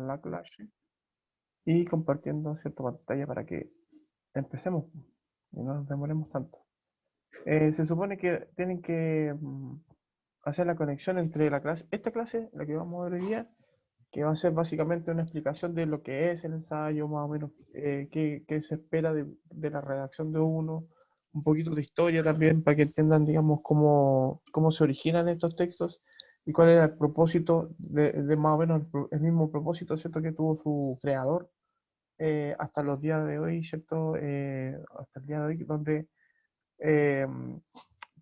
la clase y compartiendo cierta pantalla para que empecemos y no nos demoremos tanto. Se supone que tienen que hacer la conexión entre la clase, esta clase, la que vamos a ver hoy día, que va a ser básicamente una explicación de lo que es el ensayo, más o menos qué se espera de la redacción de uno, un poquito de historia también para que entiendan, digamos, cómo se originan estos textos y cuál era el propósito de más o menos el mismo propósito, ¿cierto?, que tuvo su creador hasta los días de hoy, ¿cierto? Hasta el día de hoy, donde eh,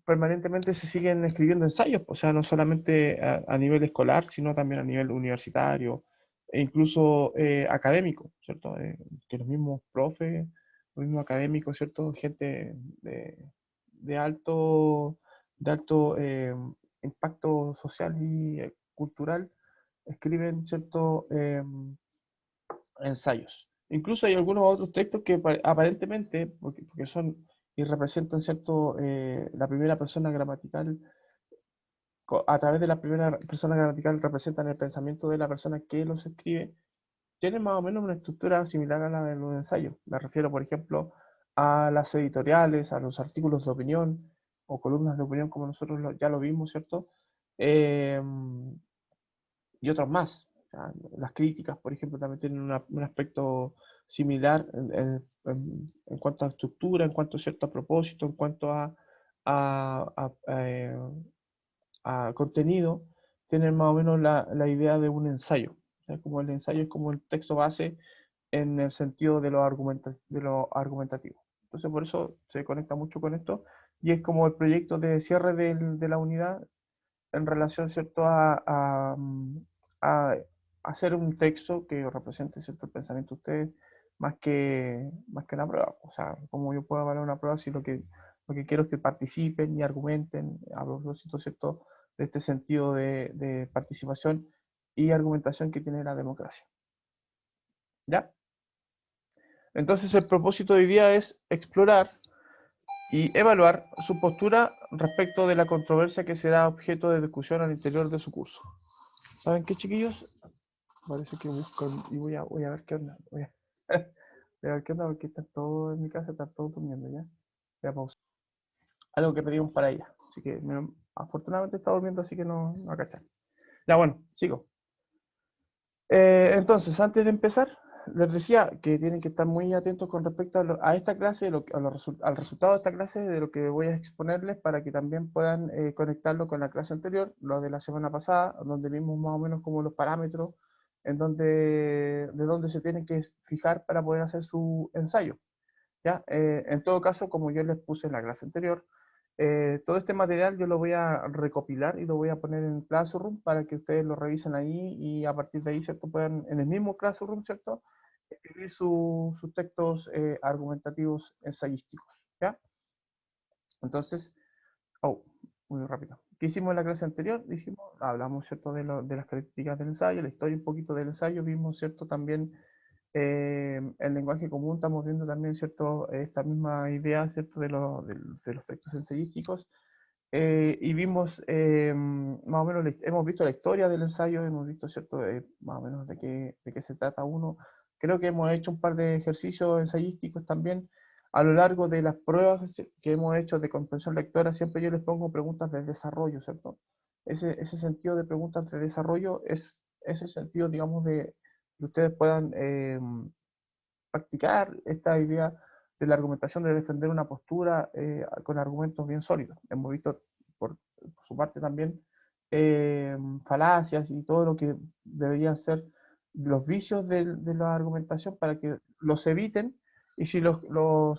permanentemente se siguen escribiendo ensayos, o sea, no solamente a nivel escolar, sino también a nivel universitario e incluso académico, ¿cierto? Que los mismos profes, los mismos académicos, ¿cierto? Gente de alto, de alto impacto social y cultural escriben, ¿cierto? Ensayos. Incluso hay algunos otros textos que aparentemente, porque son y representan, ¿cierto? La primera persona gramatical, a través de la primera persona gramatical representan el pensamiento de la persona que los escribe, tienen más o menos una estructura similar a la de los ensayos. Me refiero, por ejemplo, a las editoriales, a los artículos de opinión o columnas de opinión, como nosotros ya lo vimos, ¿cierto? Eh, y otros más. O sea, las críticas, por ejemplo, también tienen un aspecto similar en cuanto a estructura, en cuanto a cierto propósito, en cuanto a contenido, tienen más o menos la idea de un ensayo. O sea, como el ensayo es como el texto base en el sentido de lo argumentativo. Entonces, por eso se conecta mucho con esto y es como el proyecto de cierre de la unidad en relación, ¿cierto?, a hacer un texto que represente, ¿cierto?, el pensamiento de ustedes más que la prueba. O sea, como yo puedo evaluar una prueba si lo que quiero es que participen y argumenten a propósito, ¿cierto?, de este sentido de participación y argumentación que tiene la democracia. ¿Ya? Entonces el propósito de hoy día es explorar y evaluar su postura respecto de la controversia que será objeto de discusión al interior de su curso. ¿Saben qué, chiquillos? Parece que busco y voy a ver qué onda. Voy a ver qué onda porque están todos en mi casa, están todos durmiendo ya. Voy a pausar. Algo que pedimos para ella. Así que afortunadamente está durmiendo, así que no acachan. Ya bueno, sigo. Entonces, antes de empezar, les decía que tienen que estar muy atentos con respecto a esta clase, al resultado de esta clase, de lo que voy a exponerles, para que también puedan conectarlo con la clase anterior, lo de la semana pasada, donde vimos más o menos como los parámetros de donde se tienen que fijar para poder hacer su ensayo. ¿Ya? En todo caso, como yo les puse en la clase anterior, todo este material yo lo voy a recopilar y lo voy a poner en Classroom para que ustedes lo revisen ahí y a partir de ahí, ¿cierto?, puedan en el mismo Classroom, ¿cierto?, escribir sus textos argumentativos ensayísticos, ¿ya? Entonces, muy rápido. ¿Qué hicimos en la clase anterior? Hablamos, ¿cierto?, de las características del ensayo, la historia un poquito del ensayo, vimos, ¿cierto?, también el lenguaje común, estamos viendo también, ¿cierto?, esta misma idea, ¿cierto?, de los textos ensayísticos. Y vimos, más o menos, hemos visto la historia del ensayo, hemos visto, ¿cierto?, más o menos de qué se trata uno. Creo que hemos hecho un par de ejercicios ensayísticos también. A lo largo de las pruebas que hemos hecho de comprensión lectora, siempre yo les pongo preguntas de desarrollo, ¿cierto? Ese sentido de preguntas de desarrollo es ese sentido, digamos, de que ustedes puedan practicar esta idea de la argumentación, de defender una postura con argumentos bien sólidos. Hemos visto por su parte también falacias y todo lo que deberían ser los vicios de la argumentación para que los eviten y si los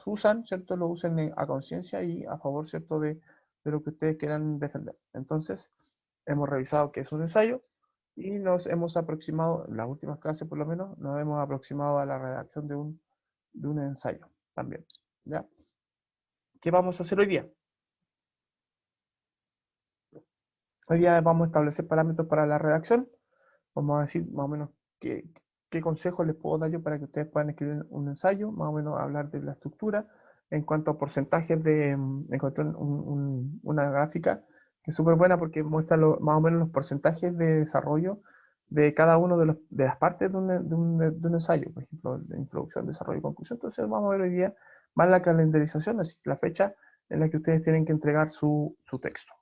usan, ¿cierto?, los usen a conciencia y a favor, ¿cierto?, de lo que ustedes quieran defender. Entonces, hemos revisado qué es un ensayo y nos hemos aproximado, en las últimas clases por lo menos, nos hemos aproximado a la redacción de un ensayo también. ¿Ya? ¿Qué vamos a hacer hoy día? Hoy día vamos a establecer parámetros para la redacción. Vamos a decir más o menos qué consejos les puedo dar yo para que ustedes puedan escribir un ensayo, más o menos hablar de la estructura. En cuanto a porcentajes encontré una gráfica que es súper buena porque muestra más o menos los porcentajes de desarrollo de cada uno de las partes de un ensayo, por ejemplo, de introducción, desarrollo y conclusión. Entonces vamos a ver hoy día más la calendarización, es decir, la fecha en la que ustedes tienen que entregar su texto.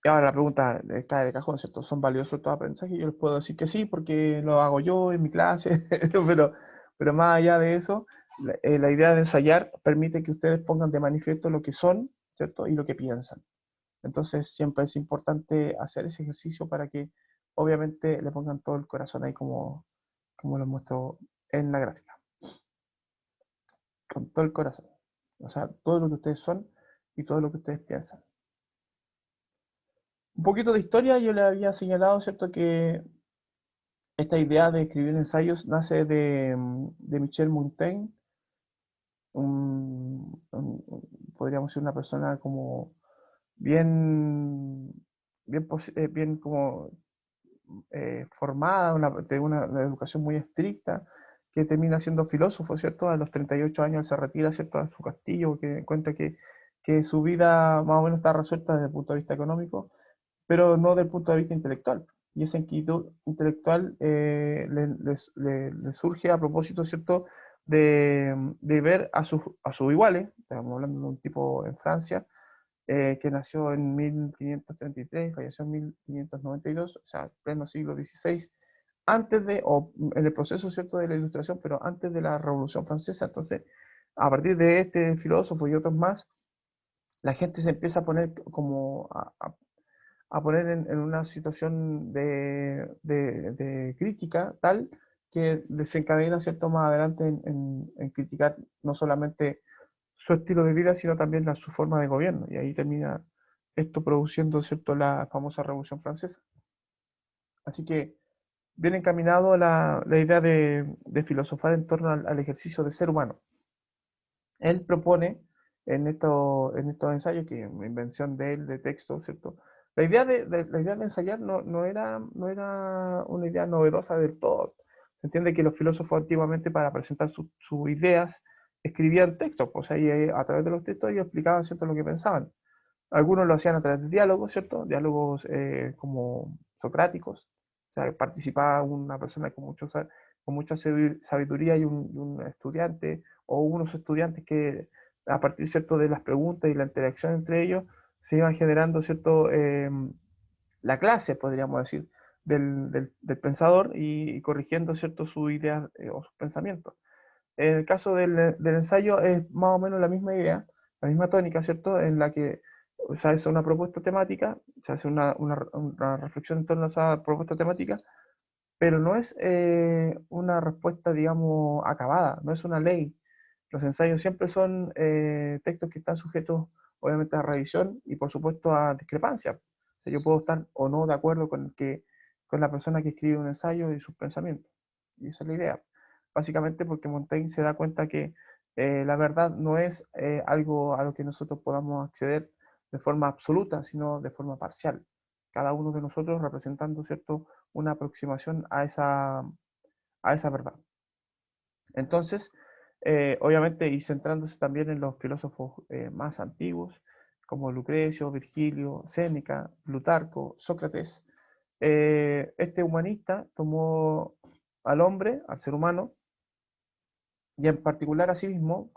Y ahora la pregunta cae de cajón, ¿cierto? ¿Son valiosos estos aprendizajes? Yo les puedo decir que sí, porque lo hago yo en mi clase, pero más allá de eso, la idea de ensayar permite que ustedes pongan de manifiesto lo que son, ¿cierto? Y lo que piensan. Entonces siempre es importante hacer ese ejercicio para que obviamente le pongan todo el corazón ahí como lo muestro en la gráfica, con todo el corazón. O sea, todo lo que ustedes son y todo lo que ustedes piensan. Un poquito de historia, yo le había señalado, ¿cierto?, que esta idea de escribir ensayos nace de Michel Montaigne, podríamos decir una persona como bien, bien como formada, de una educación muy estricta, que termina siendo filósofo, ¿cierto? A los 38 años él se retira, ¿cierto?, a su castillo, que encuentra que su vida más o menos está resuelta desde el punto de vista económico, pero no desde el punto de vista intelectual. Y esa inquietud intelectual le surge a propósito, ¿cierto?, de ver a sus iguales, estamos hablando de un tipo en Francia, que nació en 1533, falleció en 1592, o sea, pleno siglo XVI, antes de, o en el proceso, ¿cierto?, de la Ilustración, pero antes de la Revolución Francesa. Entonces, a partir de este filósofo y otros más, la gente se empieza a poner como a poner en una situación de crítica tal que desencadena, ¿cierto?, más adelante en criticar no solamente su estilo de vida, sino también su forma de gobierno. Y ahí termina esto produciendo, ¿cierto?, la famosa Revolución Francesa. Así que viene encaminado la idea de filosofar en torno al ejercicio de ser humano. Él propone en estos ensayos, que es una invención de él, de texto, ¿cierto? La idea de ensayar no era una idea novedosa del todo. Se entiende que los filósofos antiguamente, para presentar sus ideas, escribían textos, pues ahí a través de los textos ellos explicaban, ¿cierto?, lo que pensaban. Algunos lo hacían a través de diálogos, ¿cierto? Diálogos como socráticos. O sea, participaba una persona con mucha sabiduría y un estudiante, o unos estudiantes que a partir, ¿cierto?, de las preguntas y la interacción entre ellos, se iban generando, ¿cierto?, la clase, podríamos decir, del pensador y corrigiendo, ¿cierto?, sus ideas o sus pensamientos. En el caso del ensayo es más o menos la misma idea, la misma tónica, ¿cierto?, en la que se hace una propuesta temática, se hace una reflexión en torno a esa propuesta temática, pero no es una respuesta, digamos, acabada, no es una ley. Los ensayos siempre son textos que están sujetos, obviamente, a revisión y, por supuesto, a discrepancia. O sea, yo puedo estar o no de acuerdo con la persona que escribe un ensayo y sus pensamientos. Y esa es la idea. Básicamente porque Montaigne se da cuenta que la verdad no es algo a lo que nosotros podamos acceder de forma absoluta, sino de forma parcial. Cada uno de nosotros representando, ¿cierto?, una aproximación a esa verdad. Entonces, obviamente, y centrándose también en los filósofos más antiguos, como Lucrecio, Virgilio, Séneca, Plutarco, Sócrates, este humanista tomó al hombre, al ser humano, y en particular a sí mismo,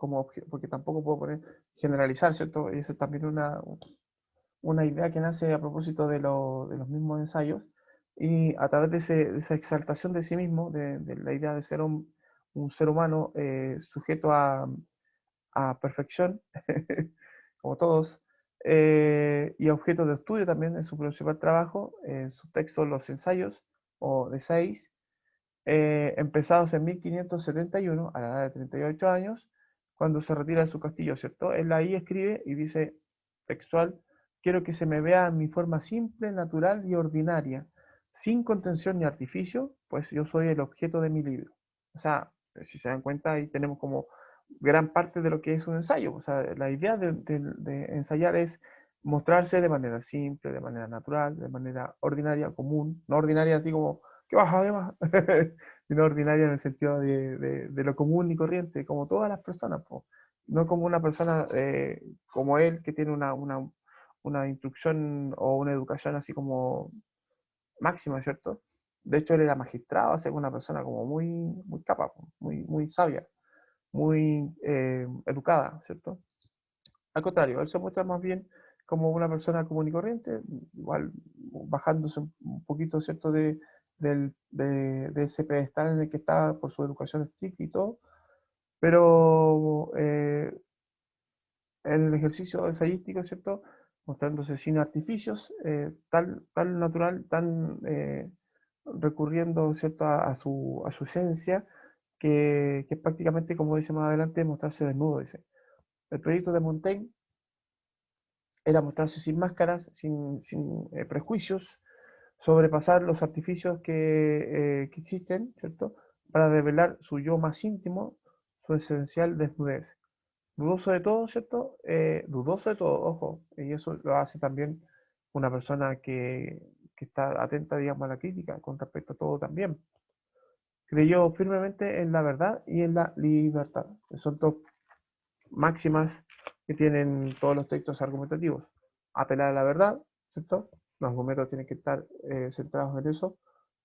porque tampoco puedo poner generalizar, ¿cierto? Y eso es también una idea que nace a propósito de los mismos ensayos, y a través de esa exaltación de sí mismo, de la idea de ser un ser humano sujeto a perfección, como todos, y objeto de estudio también en su principal trabajo, en su texto Los Ensayos, o de 6, empezados en 1571, a la edad de 38 años, cuando se retira de su castillo, ¿cierto? Él ahí escribe y dice, textual: quiero que se me vea en mi forma simple, natural y ordinaria, sin contención ni artificio, pues yo soy el objeto de mi libro. O sea, si se dan cuenta, ahí tenemos como gran parte de lo que es un ensayo. O sea, la idea de ensayar es mostrarse de manera simple, de manera natural, de manera ordinaria, común, no ordinaria así como, ¿qué baja, qué baja? Sino ordinaria en el sentido de lo común y corriente, como todas las personas, po. No como una persona como él, que tiene una instrucción o una educación así como máxima, ¿cierto? De hecho, él era magistrado, así que una persona como muy, muy capa, muy, muy sabia, muy educada, ¿cierto? Al contrario, él se muestra más bien como una persona común y corriente, igual bajándose un poquito, ¿cierto?, de ese pedestal en el que estaba por su educación estricta y todo, pero en el ejercicio ensayístico, ¿cierto?, mostrándose sin artificios, tal natural, tan recurriendo, ¿cierto?, a su esencia, que es prácticamente, como dice más adelante, mostrarse desnudo, dice. El proyecto de Montaigne era mostrarse sin máscaras, sin prejuicios, sobrepasar los artificios que existen, ¿cierto? Para revelar su yo más íntimo, su esencial desnudez. Dudoso de todo, ¿cierto? Dudoso de todo, ojo, y eso lo hace también una persona que está atenta, digamos, a la crítica con respecto a todo también. Creyó firmemente en la verdad y en la libertad. Son dos máximas que tienen todos los textos argumentativos. Apelar a la verdad, ¿cierto? Los argumentos tienen que estar centrados en eso.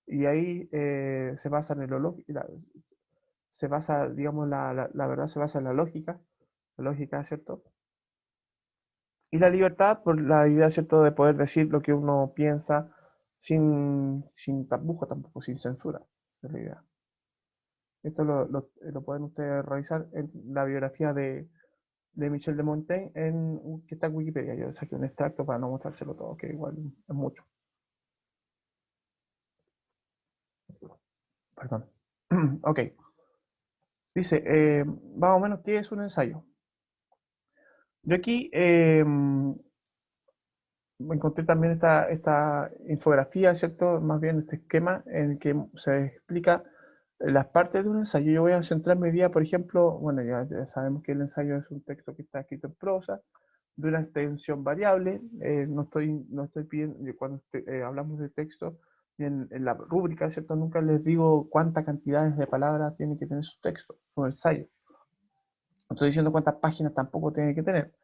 Y ahí se basa en el se basa, digamos, la verdad se basa en la lógica, ¿cierto? Y la libertad, por la idea, ¿cierto?, de poder decir lo que uno piensa sin tapujo tampoco, sin censura. Esa es la idea. Esto lo pueden ustedes revisar en la biografía de Michel de Montaigne que está en Wikipedia. Yo saqué un extracto para no mostrárselo todo, que igual es mucho. Perdón. Ok. Dice, más o menos, ¿qué es un ensayo? Yo aquí encontré también esta infografía, ¿cierto? Más bien este esquema en el que se explica las partes de un ensayo. Yo voy a centrarme hoy día, por ejemplo, bueno, ya sabemos que el ensayo es un texto que está escrito en prosa, de una extensión variable. No estoy pidiendo, cuando hablamos de texto, en la rúbrica, ¿cierto? Nunca les digo cuántas cantidades de palabras tiene que tener su texto, su ensayo. No estoy diciendo cuántas páginas tampoco tiene que tener.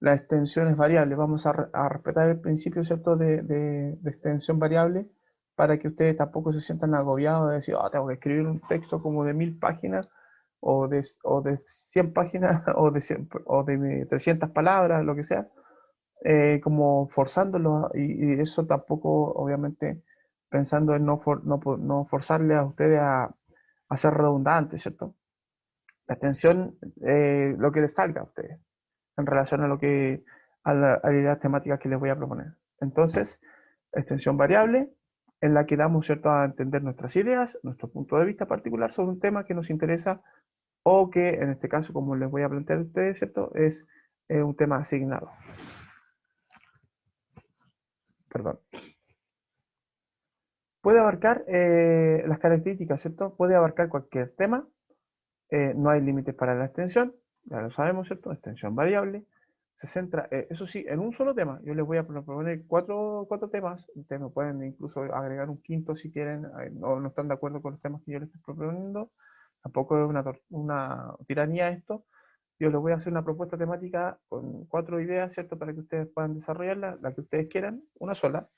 La extensión es variable. Vamos a respetar el principio, ¿cierto?, de extensión variable para que ustedes tampoco se sientan agobiados de decir, tengo que escribir un texto como de 1000 páginas o de 100 páginas o de 300 palabras, lo que sea, como forzándolo y eso tampoco, obviamente, pensando en no forzarle a ustedes a ser redundantes, ¿cierto? La extensión, lo que les salga a ustedes en relación a a las ideas temáticas que les voy a proponer. Entonces, extensión variable en la que damos, ¿cierto?, a entender nuestras ideas, nuestro punto de vista particular sobre un tema que nos interesa o que en este caso, como les voy a plantear a ustedes, ¿cierto?, es un tema asignado. Perdón. Puede abarcar las características, ¿cierto? Puede abarcar cualquier tema. No hay límites para la extensión, ya lo sabemos, ¿cierto? Extensión variable. Se centra, eso sí, en un solo tema. Yo les voy a proponer cuatro temas. Ustedes me pueden incluso agregar un quinto si quieren, no están de acuerdo con los temas que yo les estoy proponiendo. Tampoco es una tiranía esto. Yo les voy a hacer una propuesta temática con 4 ideas, ¿cierto? Para que ustedes puedan desarrollarla, la que ustedes quieran, una sola.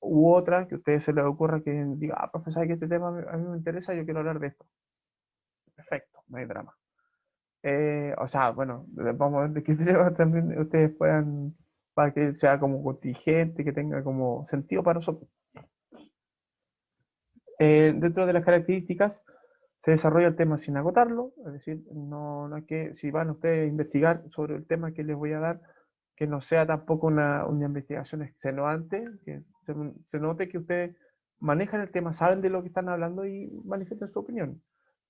U otra que a ustedes se les ocurra que diga, profesor, que este tema a mí me interesa, yo quiero hablar de esto. Perfecto, no hay drama. O sea, bueno, vamos a ver de qué tema también ustedes puedan, para que sea como contingente, que tenga como sentido para nosotros. Dentro de las características, se desarrolla el tema sin agotarlo, es decir, no hay que, si van ustedes a investigar sobre el tema que les voy a dar, que no sea tampoco una investigación extenuante, que se note que ustedes manejan el tema, saben de lo que están hablando y manifiesten su opinión.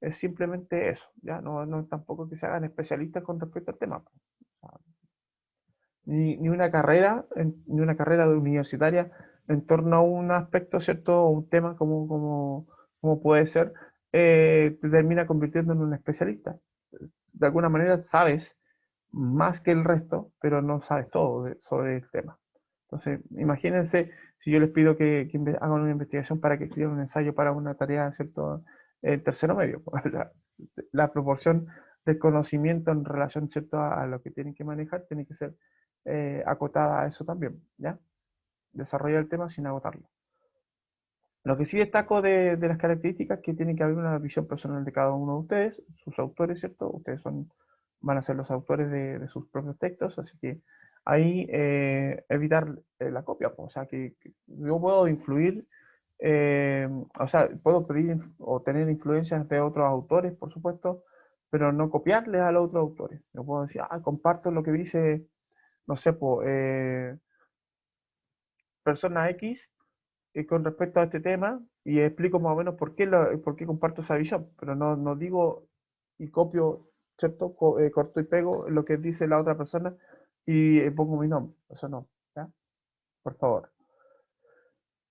Es simplemente eso, ya no tampoco que se hagan especialistas con respecto al tema. O sea, ni una carrera universitaria en torno a un aspecto, ¿cierto? O un tema como puede ser, te termina convirtiendo en un especialista. De alguna manera sabes más que el resto, pero no sabes todo sobre el tema. Entonces, imagínense si yo les pido que hagan una investigación para que escriban un ensayo para una tarea, ¿cierto? Tercero medio. La proporción del conocimiento en relación, ¿cierto?, a lo que tienen que manejar tiene que ser acotada a eso también, ¿ya? Desarrollar el tema sin agotarlo. Lo que sí destaco de las características que tiene que haber una visión personal de cada uno de ustedes, sus autores, ¿cierto? Ustedes van a ser los autores de sus propios textos, así que ahí evitar la copia, pues, o sea, que yo puedo influir, o sea, puedo pedir o tener influencias de otros autores, por supuesto, pero no copiarles a los otros autores. Yo puedo decir, comparto lo que dice, no sé, pues, persona X con respecto a este tema y explico más o menos por qué comparto esa visión, pero no digo y copio, ¿cierto? Corto y pego lo que dice la otra persona y pongo mi nombre. Eso no, ¿ya? Por favor.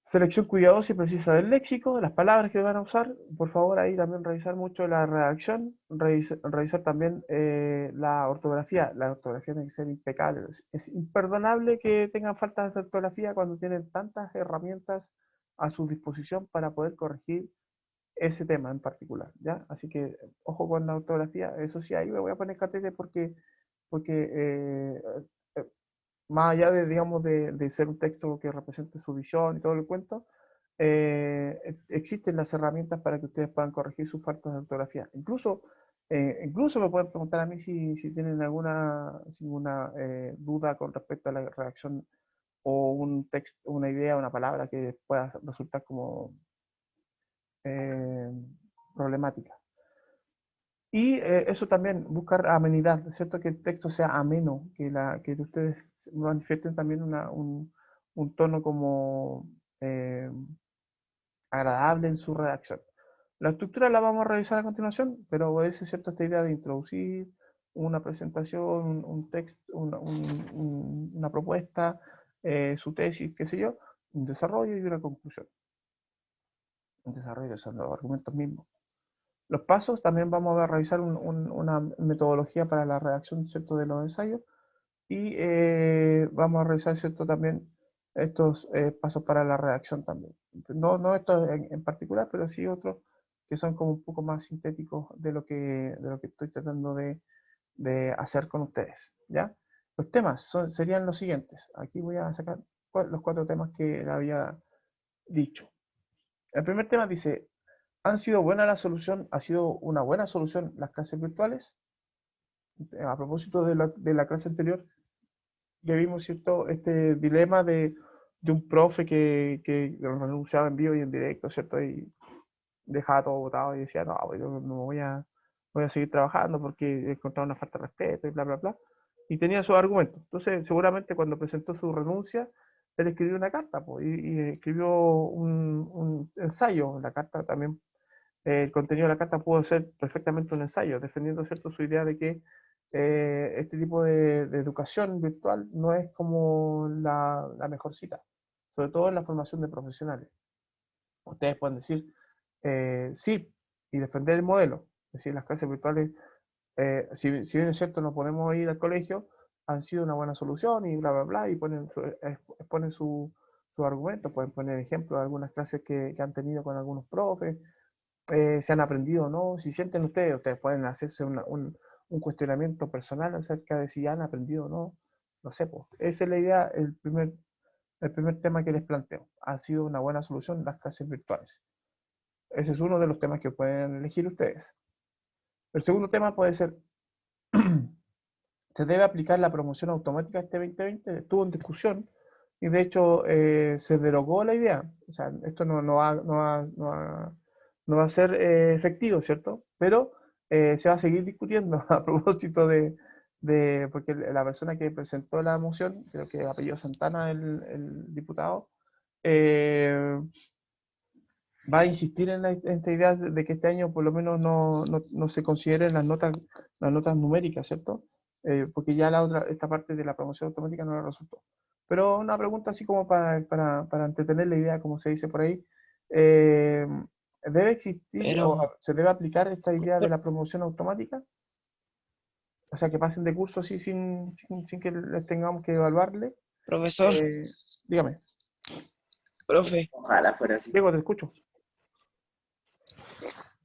Selección cuidadosa y precisa del léxico, de las palabras que van a usar. Por favor, ahí también revisar mucho la redacción, revisar también la ortografía. La ortografía tiene que ser impecable. Es imperdonable que tengan faltas de ortografía cuando tienen tantas herramientas a su disposición para poder corregir ese tema en particular, ¿ya? Así que ojo con la ortografía. Eso sí, ahí me voy a poner catete porque eh, más allá de, digamos, de ser un texto que represente su visión y todo el cuento, existen las herramientas para que ustedes puedan corregir sus faltas de ortografía. Incluso me pueden preguntar a mí si tienen alguna duda con respecto a la redacción o un texto, una idea, una palabra que pueda resultar como eh, problemática. Y eso también, buscar amenidad, ¿cierto? Que el texto sea ameno, que ustedes manifiesten también un tono como agradable en su redacción. La estructura la vamos a revisar a continuación, pero obedece cierto esta idea de introducir una presentación, un texto, una propuesta, su tesis, qué sé yo, un desarrollo y una conclusión. Un desarrollo son los argumentos mismos. Los pasos, también vamos a revisar una metodología para la redacción, ¿cierto?, de los ensayos y vamos a revisar, ¿cierto?, también estos pasos para la redacción también. No estos en particular, pero sí otros que son como un poco más sintéticos de lo que estoy tratando de hacer con ustedes, ¿ya? Los temas serían los siguientes. Aquí voy a sacar los 4 temas que le había dicho. El primer tema dice, ha sido una buena solución las clases virtuales. A propósito de la clase anterior, que vimos, ¿cierto? Este dilema de un profe que renunciaba en vivo y en directo, ¿cierto? Y dejaba todo botado y decía, no, pues yo no voy a seguir trabajando porque he encontrado una falta de respeto y bla, bla, bla. Y tenía sus argumentos. Entonces, seguramente cuando presentó su renuncia, él escribió una carta, pues, y escribió un ensayo. La carta también, el contenido de la carta pudo ser perfectamente un ensayo, defendiendo, ¿cierto?, su idea de que este tipo de educación virtual no es como la mejor cita, sobre todo en la formación de profesionales. Ustedes pueden decir sí y defender el modelo, es decir, las clases virtuales, si bien es cierto, no podemos ir al colegio, han sido una buena solución y bla, bla, bla, y exponen su argumento, pueden poner ejemplos de algunas clases que han tenido con algunos profes, si han aprendido o no, si sienten ustedes pueden hacerse un cuestionamiento personal acerca de si han aprendido o no, no sé, pues, esa es la idea, el primer tema que les planteo. Ha sido una buena solución las clases virtuales. Ese es uno de los temas que pueden elegir ustedes. El segundo tema puede ser, ¿se debe aplicar la promoción automática este 2020? Estuvo en discusión y de hecho se derogó la idea. O sea, esto no va a ser efectivo, ¿cierto? Pero se va a seguir discutiendo a propósito porque la persona que presentó la moción, creo que apellido Santana, el diputado, eh, va a insistir en esta idea de que este año por lo menos no se consideren las notas numéricas, ¿cierto? Porque ya esta parte de la promoción automática no la resultó. Pero una pregunta así como para entretener la idea, como se dice por ahí, eh, ¿debe existir Pero, o se debe aplicar esta idea de la promoción automática? O sea, que pasen de curso así sin que les tengamos que evaluarle. profesor, Dígame, profe, Ojalá fuera así. Diego, te escucho.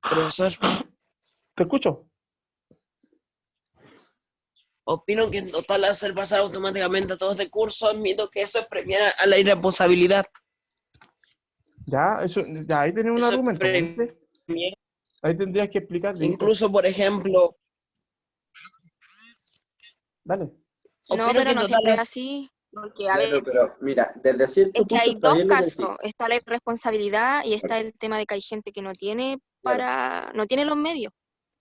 profesor, Te escucho. opino que en total hacer pasar automáticamente a todos de curso, admito que eso es premiar a la irresponsabilidad. Ya, eso, ya ahí tenés un Eso es argumento, pues, ¿viste? Premiere. Ahí tendrías que explicarle, ¿viste? Incluso, por ejemplo, Dale. No, opino que pero en no total siempre es así, porque a ver, Claro, pero mira, desde cierto es que punto hay está dos bien lo que decís. casos, está la irresponsabilidad y está Claro, el tema de que hay gente que no tiene claro, no tiene los medios.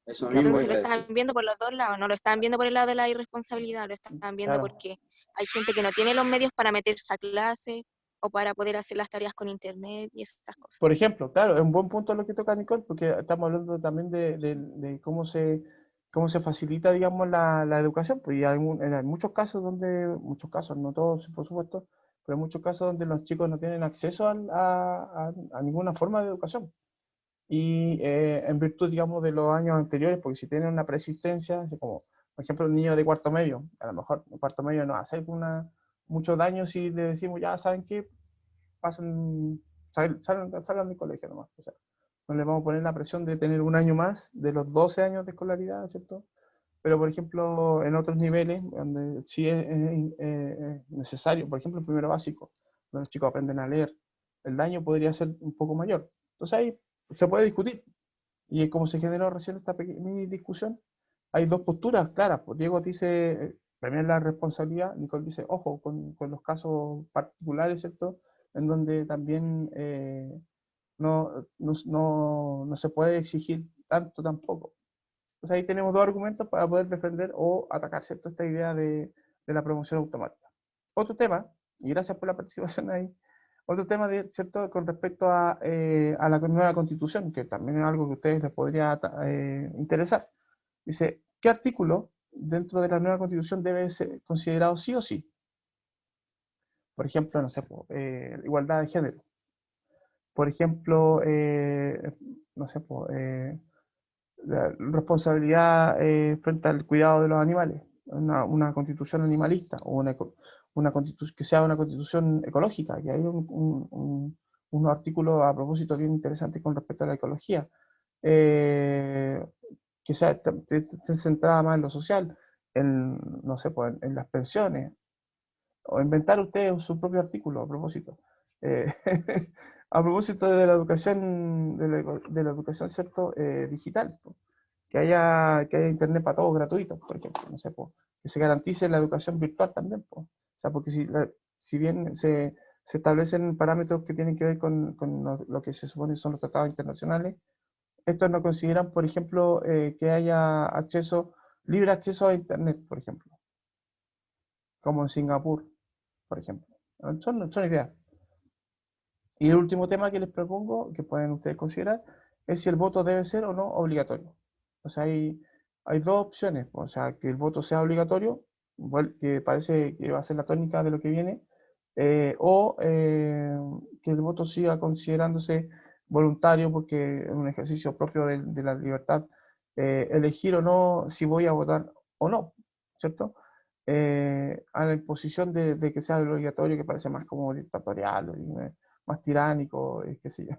eso mismo Claro, Entonces lo iba a están decir. viendo por los dos lados, no lo están viendo por el lado de la irresponsabilidad, lo están viendo claro. porque hay gente que no tiene los medios para meterse a clase o para poder hacer las tareas con internet y esas cosas. Por ejemplo, claro, es un buen punto lo que toca Nicole, porque estamos hablando también de cómo se facilita, digamos, la educación. Pues y hay muchos casos muchos casos, no todos, por supuesto, pero hay muchos casos donde los chicos no tienen acceso a ninguna forma de educación. Y en virtud, digamos, de los años anteriores, porque si tienen una persistencia, así como, por ejemplo, un niño de cuarto medio, a lo mejor en cuarto medio no hace mucho daño si le decimos, ya saben qué, pasen, salgan del colegio nomás. O sea, no les vamos a poner la presión de tener un año más de los 12 años de escolaridad, ¿cierto? Pero, por ejemplo, en otros niveles, donde sí es necesario, por ejemplo, el primero básico, donde los chicos aprenden a leer, el daño podría ser un poco mayor. Entonces ahí se puede discutir. Y como se generó recién esta mini discusión, hay dos posturas claras. Pues Diego dice, premiar la responsabilidad, Nicole dice, ojo, con los casos particulares, ¿cierto? En donde también no se puede exigir tanto tampoco. Entonces ahí tenemos dos argumentos para poder defender o atacar, ¿cierto? Esta idea de la promoción automática. Otro tema, y gracias por la participación ahí, otro tema, ¿cierto? Con respecto a la nueva constitución, que también es algo que a ustedes les podría interesar. Dice, ¿qué artículo dentro de la nueva constitución debe ser considerado sí o sí? Por ejemplo, no sé, igualdad de género. Por ejemplo, no sé, la responsabilidad frente al cuidado de los animales, una constitución animalista o una constitución que sea una constitución ecológica, que hay unos artículos a propósito bien interesantes con respecto a la ecología, eh, que sea esté centrada más en lo social, no sé, pues, en las pensiones, o inventar ustedes su propio artículo a propósito. Eh, a propósito de la educación, de la educación, ¿cierto? Digital, po. Que haya internet para todos gratuito, por ejemplo, no sé, po, que se garantice la educación virtual también, po. O sea, porque si bien se establecen parámetros que tienen que ver con lo que se supone son los tratados internacionales, estos no consideran, por ejemplo, que haya libre acceso a internet, por ejemplo, como en Singapur, por ejemplo. Son ideas. Y el último tema que les propongo, que pueden ustedes considerar, es si el voto debe ser o no obligatorio. O sea, hay dos opciones. O sea, que el voto sea obligatorio, que parece que va a ser la tónica de lo que viene, o que el voto siga considerándose voluntario porque es un ejercicio propio de la libertad, elegir o no si voy a votar o no, ¿cierto? A la imposición de que sea obligatorio, que parece más como dictatorial, más tiránico, qué sé yo.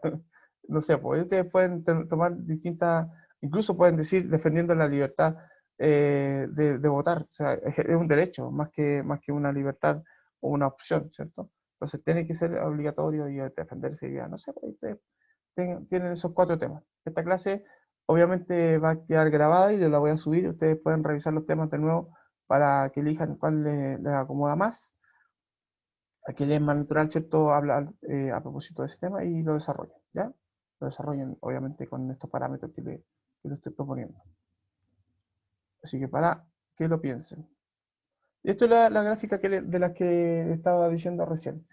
No sé, pues ustedes pueden tomar distintas, incluso pueden decir defendiendo la libertad de votar, o sea, es un derecho más que una libertad o una opción, ¿cierto? Entonces tiene que ser obligatorio y defender esa idea. No sé, pues ustedes tienen esos cuatro temas. Esta clase obviamente va a quedar grabada y yo la voy a subir. Ustedes pueden revisar los temas de nuevo para que elijan cuál les acomoda más, a qué les es más natural, ¿cierto? Hablar a propósito de ese tema y lo desarrollen, ¿ya? Lo desarrollen obviamente con estos parámetros que le estoy proponiendo. Así que para que lo piensen. Esto es la gráfica de la que estaba diciendo recién.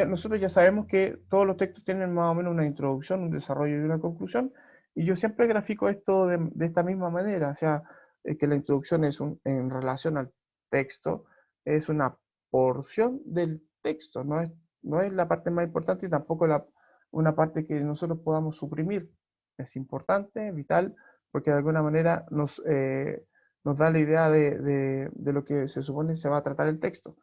Nosotros ya sabemos que todos los textos tienen más o menos una introducción, un desarrollo y una conclusión, y yo siempre grafico esto de esta misma manera, o sea, que la introducción en relación al texto, es una porción del texto, no es la parte más importante y tampoco una parte que nosotros podamos suprimir. Es importante, vital, porque de alguna manera nos da la idea de lo que se supone se va a tratar el texto.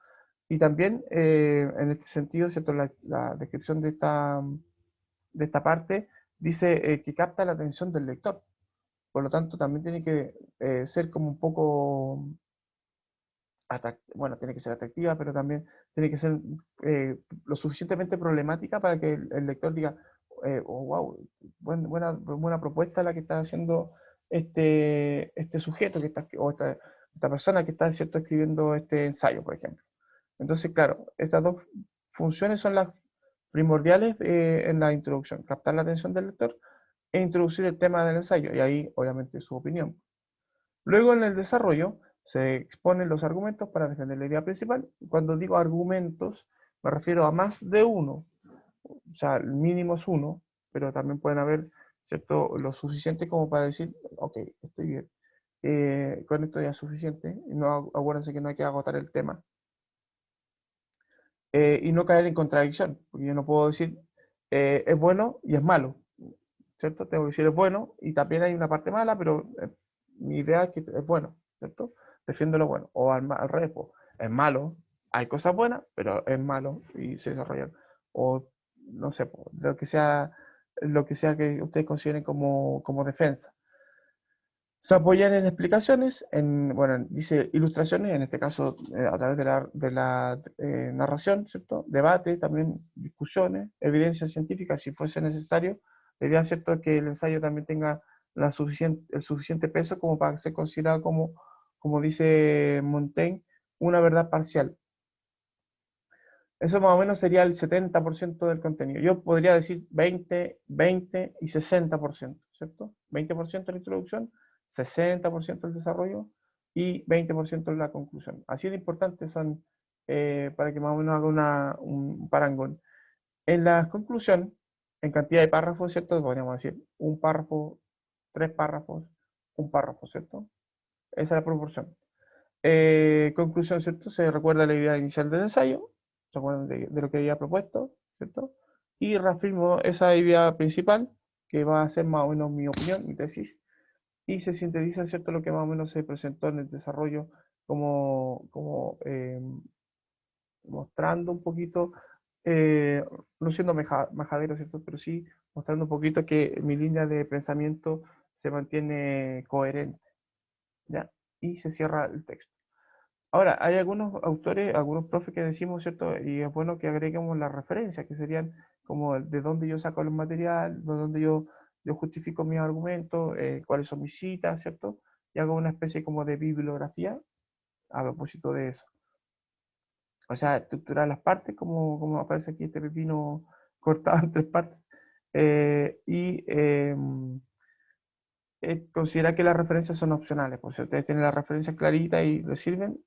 Y también, en este sentido, ¿cierto? La descripción de esta parte dice que capta la atención del lector. Por lo tanto, también tiene que ser como un poco, bueno, tiene que ser atractiva, pero también tiene que ser lo suficientemente problemática para que el lector diga, oh, wow, buena propuesta la que está haciendo este sujeto que está, o esta persona que está, ¿cierto?, escribiendo este ensayo, por ejemplo. Entonces, claro, estas dos funciones son las primordiales en la introducción: captar la atención del lector e introducir el tema del ensayo, y ahí, obviamente, su opinión. Luego, en el desarrollo, se exponen los argumentos para defender la idea principal. Cuando digo argumentos, me refiero a más de uno. O sea, el mínimo es uno, pero también pueden haber, ¿cierto?, lo suficiente como para decir, ok, estoy bien. Con esto ya es suficiente. No, acuérdense que no hay que agotar el tema. Y no caer en contradicción, porque yo no puedo decir es bueno y es malo, ¿cierto? Tengo que decir es bueno y también hay una parte mala, pero mi idea es que es bueno, ¿cierto? Defiendo lo bueno. O al revés, pues, es malo, hay cosas buenas, pero es malo y se desarrollan. O no sé, pues, lo que sea que ustedes consideren como defensa. Se apoyan en explicaciones, bueno, dice ilustraciones, en este caso a través de la narración, ¿cierto? Debate, también discusiones, evidencia científica si fuese necesario. La idea, ¿cierto?, es que el ensayo también tenga el suficiente peso como para ser considerado como dice Montaigne, una verdad parcial. Eso más o menos sería el 70% del contenido. Yo podría decir 20, 20 y 60%, ¿cierto? 20% la introducción, 60% el desarrollo y 20% la conclusión. Así de importantes son, para que más o menos haga un parangón. En la conclusión, en cantidad de párrafos, ¿cierto? Podríamos decir un párrafo, 3 párrafos, un párrafo, ¿cierto? Esa es la proporción. Conclusión, ¿cierto? Se recuerda la idea inicial del ensayo, se acuerdan de lo que había propuesto, ¿cierto? Y reafirmo esa idea principal, que va a ser más o menos mi opinión, mi tesis, y se sintetiza, ¿cierto?, lo que más o menos se presentó en el desarrollo como mostrando un poquito, no siendo majadero, ¿cierto?, pero sí mostrando un poquito que mi línea de pensamiento se mantiene coherente, ¿ya? Y se cierra el texto. Ahora, hay algunos autores, algunos profes que decimos, ¿cierto? Y es bueno que agreguemos las referencias, que serían como de dónde yo saco el material, de dónde yo justifico mis argumentos, cuáles son mis citas, ¿cierto? Y hago una especie como de bibliografía a propósito de eso. O sea, estructurar las partes, como aparece aquí este pepino cortado en 3 partes, y considerar que las referencias son opcionales. Pues si ustedes tienen las referencias claritas y les sirven,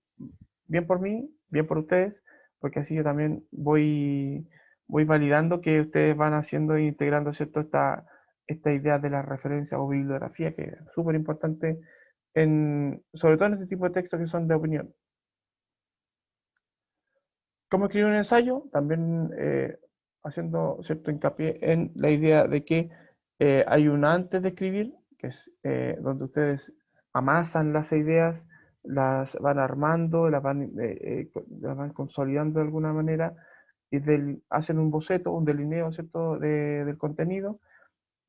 bien por mí, bien por ustedes, porque así yo también voy validando que ustedes van haciendo e integrando, ¿cierto?, esta idea de la referencia o bibliografía, que es súper importante, sobre todo en este tipo de textos que son de opinión. ¿Cómo escribir un ensayo? También haciendo cierto hincapié en la idea de que hay un antes de escribir, que es donde ustedes amasan las ideas, las van armando, las van consolidando de alguna manera, y hacen un boceto, un delineo, ¿cierto?, del contenido,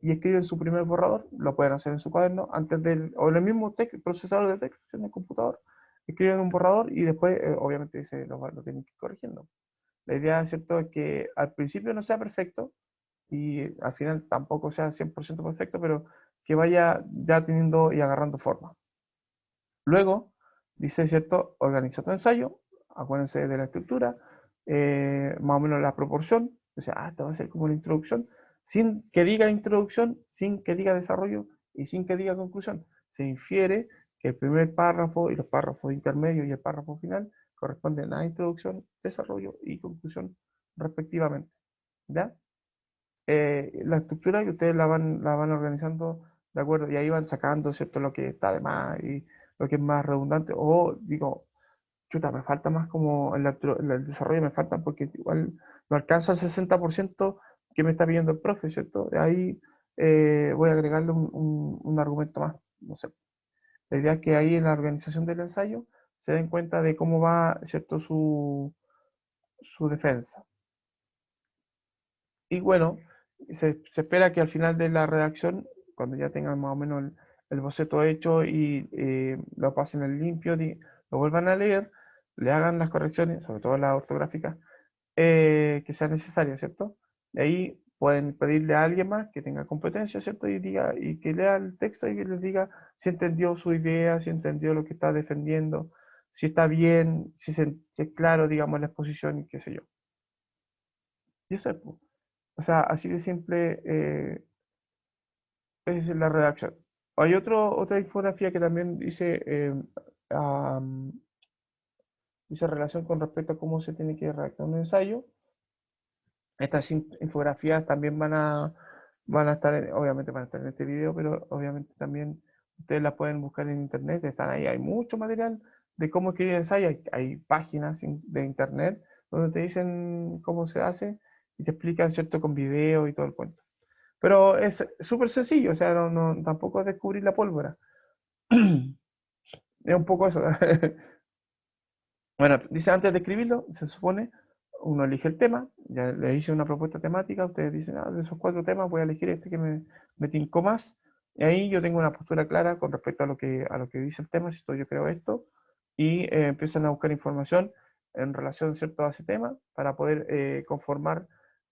y escriben su primer borrador. Lo pueden hacer en su cuaderno, o en el mismo procesador de texto, en el computador, escriben un borrador y después, obviamente, lo tienen que ir corrigiendo. La idea, ¿cierto?, es que al principio no sea perfecto y al final tampoco sea 100% perfecto, pero que vaya ya teniendo y agarrando forma. Luego, dice, ¿cierto?, organiza tu ensayo, acuérdense de la estructura, más o menos la proporción, o sea, esta va a ser como una introducción, sin que diga introducción, sin que diga desarrollo y sin que diga conclusión. Se infiere que el primer párrafo y los párrafos intermedios y el párrafo final corresponden a introducción, desarrollo y conclusión respectivamente, ¿ya? La estructura que ustedes la van organizando de acuerdo, y ahí van sacando, ¿cierto?, lo que está de más y lo que es más redundante, o digo, chuta, me falta más como el desarrollo, me falta porque igual no alcanza el 60% que me está pidiendo el profe, ¿cierto? De ahí voy a agregarle un argumento más, no sé. La idea es que ahí en la organización del ensayo se den cuenta de cómo va, ¿cierto?, su defensa. Y bueno, se espera que al final de la redacción, cuando ya tengan más o menos el boceto hecho y lo pasen en limpio, lo vuelvan a leer, le hagan las correcciones, sobre todo las ortográficas, que sean necesarias, ¿cierto? De ahí pueden pedirle a alguien más que tenga competencia, ¿cierto? Y que lea el texto y que les diga si entendió su idea, si entendió lo que está defendiendo, si está bien, si es claro, digamos, la exposición y qué sé yo. Y eso es, pues. O sea, así de simple es la redacción. Hay otra infografía que también dice relación con respecto a cómo se tiene que redactar un ensayo. Estas infografías también van a estar, obviamente van a estar en este video, pero obviamente también ustedes las pueden buscar en internet, están ahí, hay mucho material de cómo escribir ensayo, hay páginas de internet donde te dicen cómo se hace y te explican, ¿cierto?, con video y todo el cuento. Pero es súper sencillo, o sea, tampoco es descubrir la pólvora. Es un poco eso. Bueno, dice antes de escribirlo, se supone, uno elige el tema, ya le hice una propuesta temática, ustedes dicen, de esos 4 temas voy a elegir este que me tincó más, y ahí yo tengo una postura clara con respecto a lo que dice el tema, si yo creo esto, y empiezan a buscar información en relación, ¿cierto?, a ese tema, para poder conformar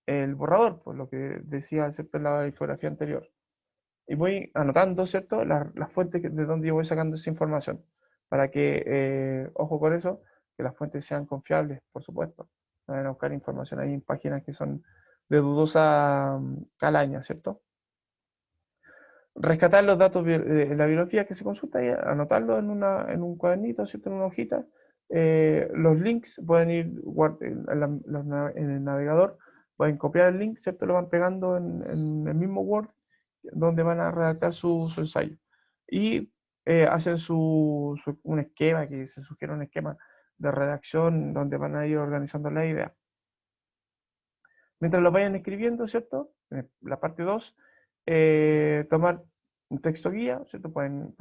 el borrador, por lo que decía, ¿cierto?, en la infografía anterior. Y voy anotando, ¿cierto?, las fuentes de donde yo voy sacando esa información, para que, ojo con eso, que las fuentes sean confiables, por supuesto. No vayan a buscar información ahí en páginas que son de dudosa calaña, ¿cierto? Rescatar los datos de la bibliografía que se consulta y anotarlos en un cuadernito, ¿cierto?, en una hojita. Los links pueden ir en el navegador, pueden copiar el link, ¿cierto?, lo van pegando en el mismo Word donde van a redactar su ensayo. Y hacen un esquema, que se sugiere un esquema de redacción donde van a ir organizando la idea. Mientras lo vayan escribiendo, ¿cierto? La parte 2, tomar un texto guía, ¿cierto? Pueden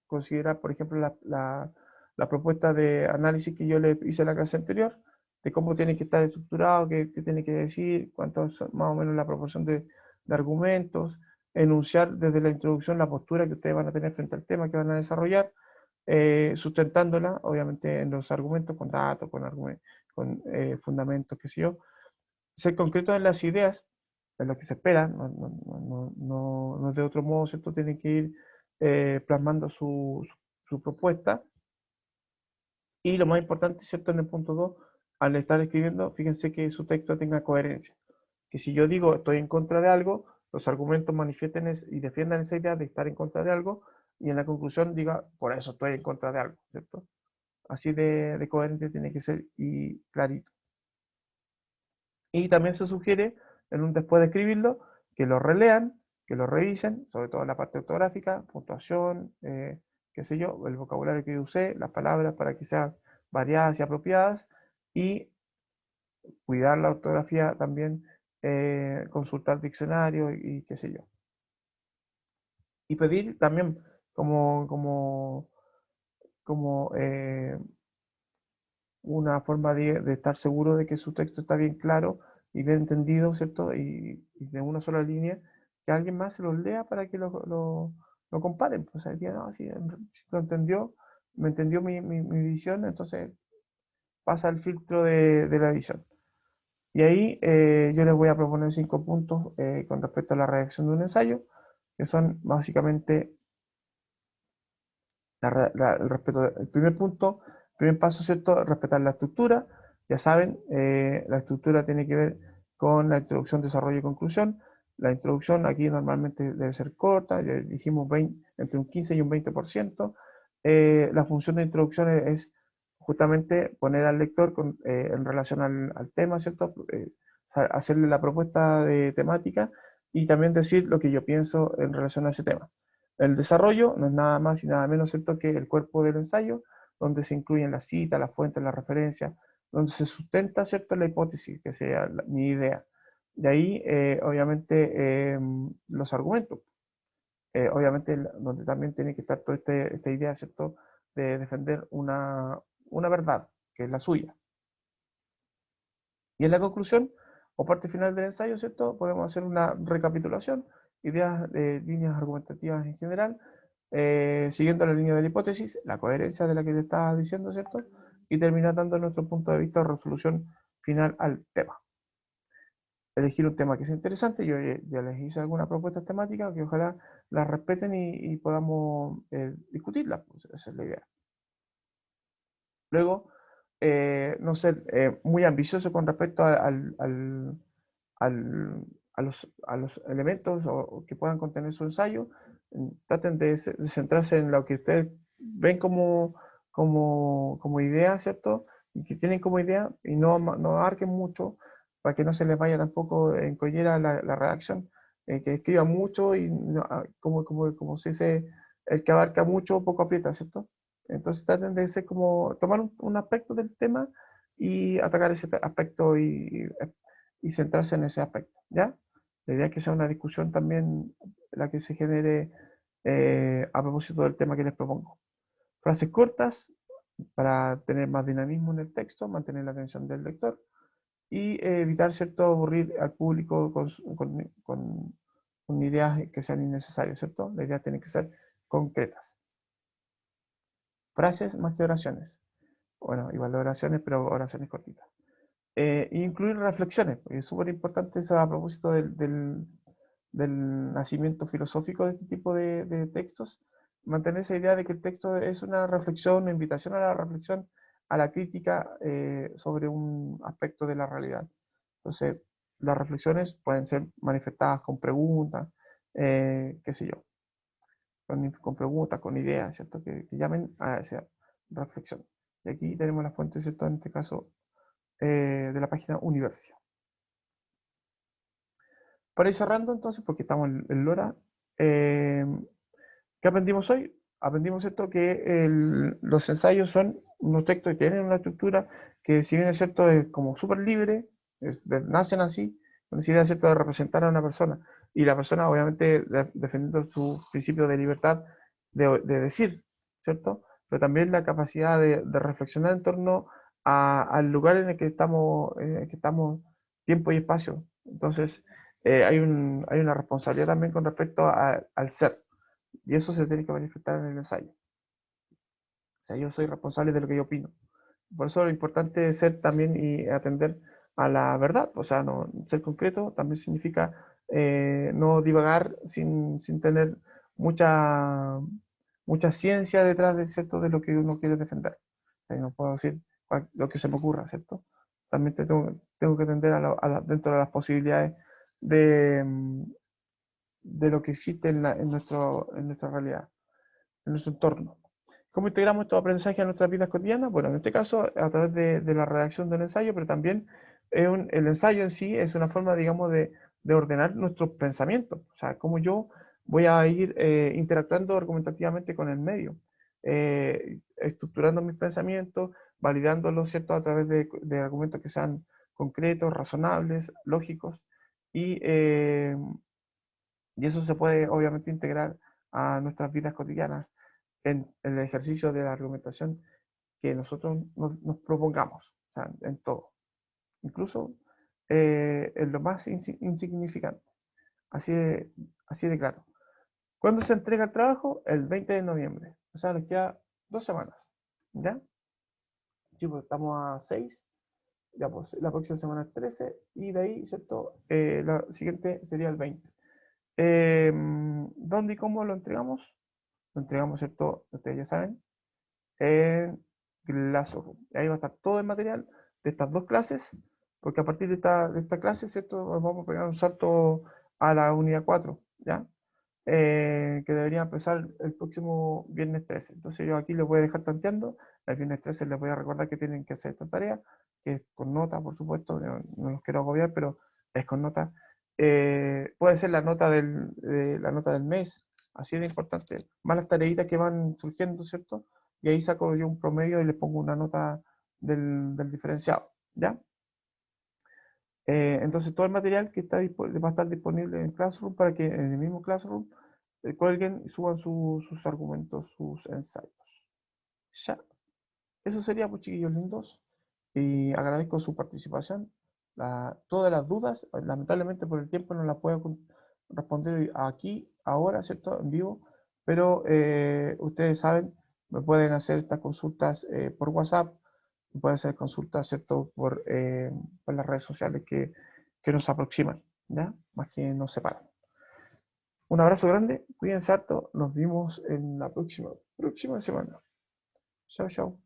considerar, por ejemplo, la propuesta de análisis que yo le hice en la clase anterior, de cómo tiene que estar estructurado, qué tiene que decir, cuánto es más o menos la proporción de argumentos, enunciar desde la introducción la postura que ustedes van a tener frente al tema que van a desarrollar, sustentándola, obviamente, en los argumentos, con datos, con fundamentos, qué sé yo. Ser concretos en las ideas, en lo que se espera, no de otro modo, ¿cierto? Tienen que ir plasmando su propuesta. Y lo más importante, ¿cierto? En el punto 2, al estar escribiendo, fíjense que su texto tenga coherencia. Que si yo digo estoy en contra de algo, los argumentos manifiesten y defiendan esa idea de estar en contra de algo, y en la conclusión diga, por eso estoy en contra de algo, ¿cierto? Así de coherente tiene que ser y clarito. Y también se sugiere, después de escribirlo, que lo relean, que lo revisen, sobre todo la parte ortográfica, puntuación, qué sé yo, el vocabulario que usé, las palabras para que sean variadas y apropiadas, y cuidar la ortografía también, consultar diccionario y qué sé yo. Y pedir también como una forma de estar seguro de que su texto está bien claro y bien entendido, ¿cierto? Y de una sola línea, que alguien más se los lea para que lo comparen. Pues ahí no, si lo entendió, me entendió mi visión, entonces pasa el filtro de la visión. Y ahí yo les voy a proponer 5 puntos con respecto a la redacción de un ensayo, que son básicamente el primer punto, el primer paso, ¿cierto? Respetar la estructura. Ya saben, la estructura tiene que ver con la introducción, desarrollo y conclusión. La introducción aquí normalmente debe ser corta, ya dijimos entre un 15 y un 20%. La función de introducción es justamente poner al lector en relación al tema, ¿cierto? Hacerle la propuesta de temática y también decir lo que yo pienso en relación a ese tema. El desarrollo no es nada más y nada menos, ¿cierto?, que el cuerpo del ensayo, donde se incluyen las citas, las fuentes, las referencias, donde se sustenta, ¿cierto?, la hipótesis, que sea mi idea. De ahí, obviamente, los argumentos. Obviamente, donde también tiene que estar toda esta idea, ¿cierto?, de defender una verdad, que es la suya. Y en la conclusión, o parte final del ensayo, ¿cierto?, podemos hacer una recapitulación, ideas de líneas argumentativas en general, siguiendo la línea de la hipótesis, la coherencia de la que te estaba diciendo, ¿cierto? y terminar dando nuestro punto de vista o resolución final al tema. Elegir un tema que sea interesante, yo ya les hice algunas propuestas temáticas que ojalá las respeten y podamos discutirlas, pues esa es la idea. Luego, no ser muy ambicioso con respecto a los elementos o que puedan contener su ensayo. Traten de centrarse en lo que ustedes ven como idea, ¿cierto? Y que tienen como idea, y no abarquen mucho para que no se les vaya tampoco en collera la redacción, que escriba mucho y como se dice, el que abarca mucho poco aprieta, ¿cierto? Entonces traten de ser como, tomar un aspecto del tema y atacar ese aspecto y centrarse en ese aspecto, ¿ya? La idea es que sea una discusión también la que se genere a propósito del tema que les propongo. Frases cortas para tener más dinamismo en el texto, mantener la atención del lector y evitar, ¿cierto?, aburrir al público con ideas que sean innecesarias, ¿cierto? La idea tiene que ser concretas. Frases más que oraciones. Bueno, igual de oraciones, pero oraciones cortitas. Incluir reflexiones, porque es súper importante eso a propósito del nacimiento filosófico de este tipo de textos, mantener esa idea de que el texto es una reflexión, una invitación a la reflexión, a la crítica sobre un aspecto de la realidad. Entonces, las reflexiones pueden ser manifestadas con preguntas, qué sé yo, con preguntas, con ideas, ¿cierto? Que llamen a esa reflexión. Y aquí tenemos la fuente, ¿cierto? En este caso, de la página Universia. Para ir cerrando entonces, porque estamos en Lora, ¿qué aprendimos hoy? Aprendimos esto que los ensayos son unos textos que tienen una estructura que, si bien es cierto, es como súper libre, nacen así, con esa idea, ¿cierto?, de representar a una persona, y la persona obviamente defendiendo su principio de libertad de decir, ¿cierto? Pero también la capacidad de reflexionar en torno al lugar en el que estamos tiempo y espacio. Entonces, hay una responsabilidad también con respecto al ser. Y eso se tiene que manifestar en el ensayo. O sea, yo soy responsable de lo que yo opino. Por eso lo importante es ser también y atender a la verdad. O sea, no, ser concreto también significa no divagar sin tener mucha ciencia detrás de, ¿cierto?, de lo que uno quiere defender. No puedo decir lo que se me ocurra, ¿cierto? También tengo que atender dentro de las posibilidades de lo que existe en nuestra realidad, en nuestro entorno. ¿Cómo integramos estos aprendizajes en nuestras vidas cotidianas? Bueno, en este caso, a través de la redacción del ensayo, pero también el ensayo en sí es una forma, digamos, de ordenar nuestros pensamientos. O sea, cómo yo voy a ir interactuando argumentativamente con el medio, estructurando mis pensamientos, validándolos, ¿cierto?, a través de argumentos que sean concretos, razonables, lógicos, y eso se puede obviamente integrar a nuestras vidas cotidianas en el ejercicio de la argumentación que nosotros nos propongamos, o sea, en todo, incluso en lo más insignificante. Así de claro. ¿Cuándo se entrega el trabajo? El 20 de noviembre. O sea, les queda 2 semanas. ¿Ya? Sí, pues estamos a 6. Ya, pues la próxima semana es 13. Y de ahí, ¿cierto? La siguiente sería el 20. ¿Dónde y cómo lo entregamos? Lo entregamos, ¿cierto? Ustedes ya saben, en Classroom. Ahí va a estar todo el material de estas 2 clases, porque a partir de esta clase, ¿cierto?, vamos a pegar un salto a la unidad 4, ¿ya? Que debería empezar el próximo viernes 13. Entonces yo aquí les voy a dejar tanteando. El viernes 13 les voy a recordar que tienen que hacer esta tarea, que es con nota, por supuesto, no los quiero agobiar, pero es con nota. Puede ser la nota del mes, así de importante. Más las tareitas que van surgiendo, ¿cierto? Y ahí saco yo un promedio y les pongo una nota del diferenciado, ¿ya? Entonces todo el material que va a estar disponible en Classroom para que en el mismo Classroom cuelguen y suban sus argumentos, sus ensayos. Ya, eso sería, pues, chiquillos lindos, y agradezco su participación. Todas las dudas, lamentablemente por el tiempo no las puedo responder aquí, ahora, ¿cierto?, en vivo, pero ustedes saben, me pueden hacer estas consultas por WhatsApp, pueden hacer consultas, ¿cierto? Por las redes sociales que nos aproximan, ¿ya? Más que nos separan. Un abrazo grande, cuídense harto, nos vemos en la próxima semana. Chao, chao.